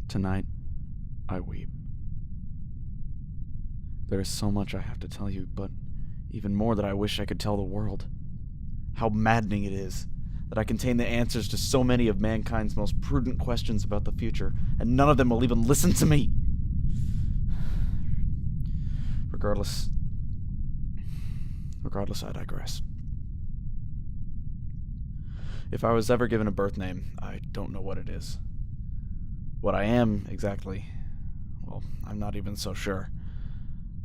Tonight, I weep. There is so much I have to tell you, but even more that I wish I could tell the world. How maddening it is that I contain the answers to so many of mankind's most prudent questions about the future, and none of them will even listen to me. Regardless, I digress. If I was ever given a birth name, I don't know what it is. What I am, exactly, well, I'm not even so sure.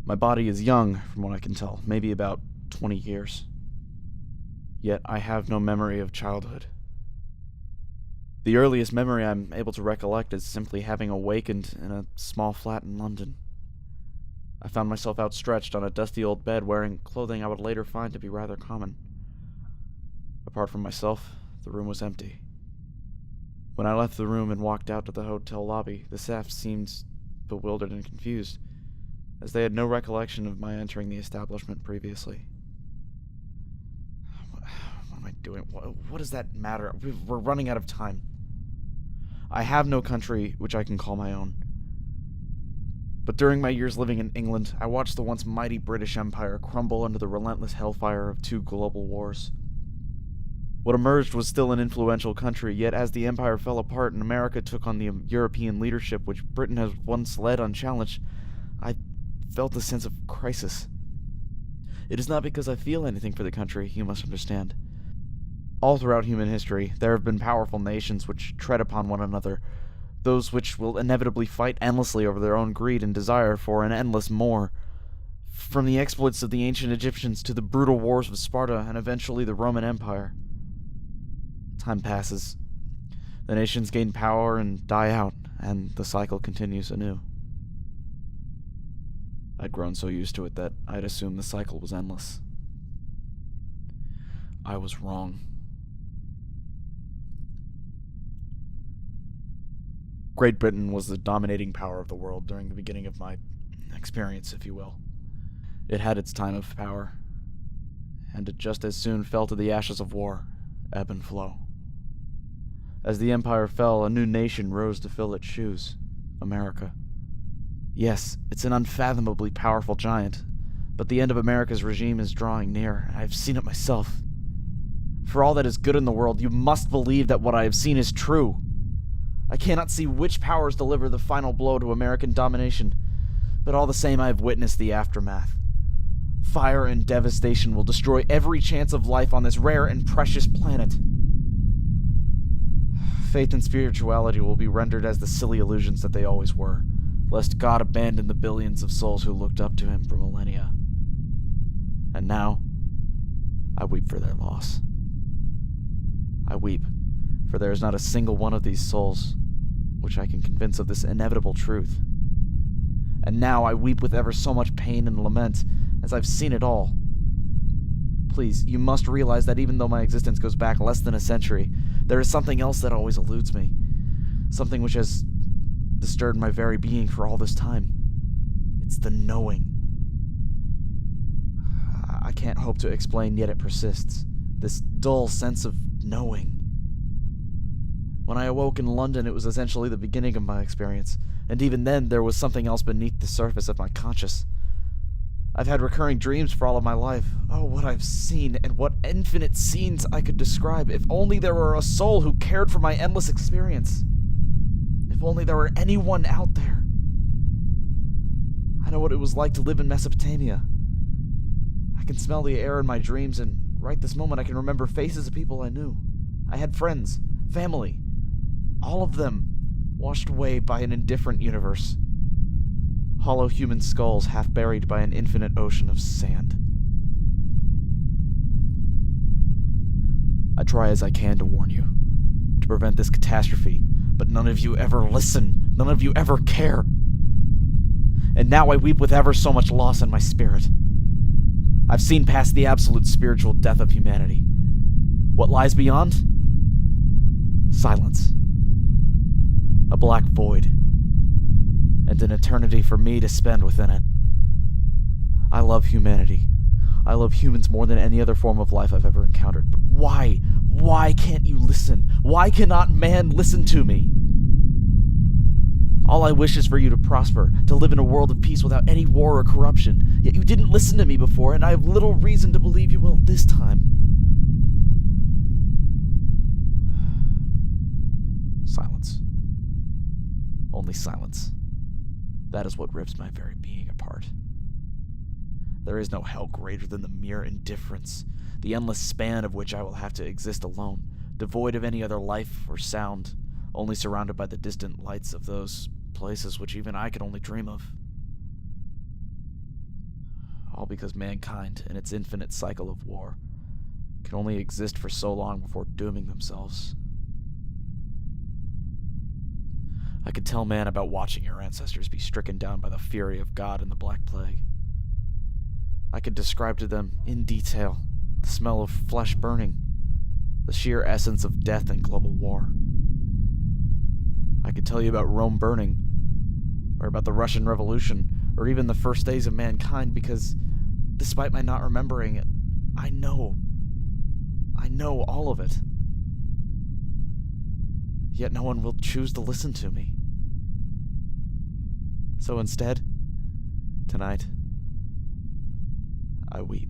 My body is young, from what I can tell, maybe about 20 years. Yet I have no memory of childhood. The earliest memory I'm able to recollect is simply having awakened in a small flat in London. I found myself outstretched on a dusty old bed wearing clothing I would later find to be rather common. Apart from myself, the room was empty. When I left the room and walked out to the hotel lobby, the staff seemed bewildered and confused, as they had no recollection of my entering the establishment previously. What am I doing? What does that matter? We're running out of time. I have no country which I can call my own. But during my years living in England, I watched the once mighty British Empire crumble under the relentless hellfire of 2 global wars. What emerged was still an influential country, yet as the empire fell apart and America took on the European leadership which Britain has once led unchallenged, I felt a sense of crisis. It is not because I feel anything for the country, you must understand. All throughout human history, there have been powerful nations which tread upon one another, those which will inevitably fight endlessly over their own greed and desire for an endless more. From the exploits of the ancient Egyptians to the brutal wars of Sparta and eventually the Roman Empire. Time passes. The nations gain power and die out, and the cycle continues anew. I'd grown so used to it that I'd assumed the cycle was endless. I was wrong. Great Britain was the dominating power of the world during the beginning of my experience, if you will. It had its time of power, and it just as soon fell to the ashes of war, ebb and flow. As the empire fell, a new nation rose to fill its shoes, America. Yes, it's an unfathomably powerful giant, but the end of America's regime is drawing near. I've seen it myself. For all that is good in the world, you must believe that what I have seen is true. I cannot see which powers deliver the final blow to American domination, but all the same I have witnessed the aftermath. Fire and devastation will destroy every chance of life on this rare and precious planet. Faith and spirituality will be rendered as the silly illusions that they always were, lest God abandon the billions of souls who looked up to him for millennia. And now, I weep for their loss. I weep, for there is not a single one of these souls which I can convince of this inevitable truth. And now I weep with ever so much pain and lament, as I've seen it all. Please, you must realize that even though my existence goes back less than a century, there is something else that always eludes me. Something which has disturbed my very being for all this time. It's the knowing. I can't hope to explain, yet it persists. This dull sense of knowing. When I awoke in London, it was essentially the beginning of my experience, and even then there was something else beneath the surface of my conscious. I've had recurring dreams for all of my life. Oh, what I've seen, and what infinite scenes I could describe. If only there were a soul who cared for my endless experience. If only there were anyone out there. I know what it was like to live in Mesopotamia. I can smell the air in my dreams, and right this moment I can remember faces of people I knew. I had friends, family, all of them washed away by an indifferent universe. Hollow human skulls half buried by an infinite ocean of sand. I try as I can to warn you, to prevent this catastrophe, but none of you ever listen, none of you ever care. And now I weep with ever so much loss in my spirit. I've seen past the absolute spiritual death of humanity. What lies beyond? Silence. A black void. And an eternity for me to spend within it. I love humanity. I love humans more than any other form of life I've ever encountered. But why? Why can't you listen? Why cannot man listen to me? All I wish is for you to prosper, to live in a world of peace without any war or corruption. Yet you didn't listen to me before, and I have little reason to believe you will this time. Silence. Only silence. That is what rips my very being apart. There is no hell greater than the mere indifference, the endless span of which I will have to exist alone, devoid of any other life or sound, only surrounded by the distant lights of those places which even I could only dream of. All because mankind, in its infinite cycle of war, can only exist for so long before dooming themselves. I could tell man about watching your ancestors be stricken down by the fury of God in the Black Plague. I could describe to them, in detail, the smell of flesh burning, the sheer essence of death and global war. I could tell you about Rome burning, or about the Russian Revolution, or even the first days of mankind, because, despite my not remembering it, I know all of it. Yet no one will choose to listen to me. So instead, tonight, I weep.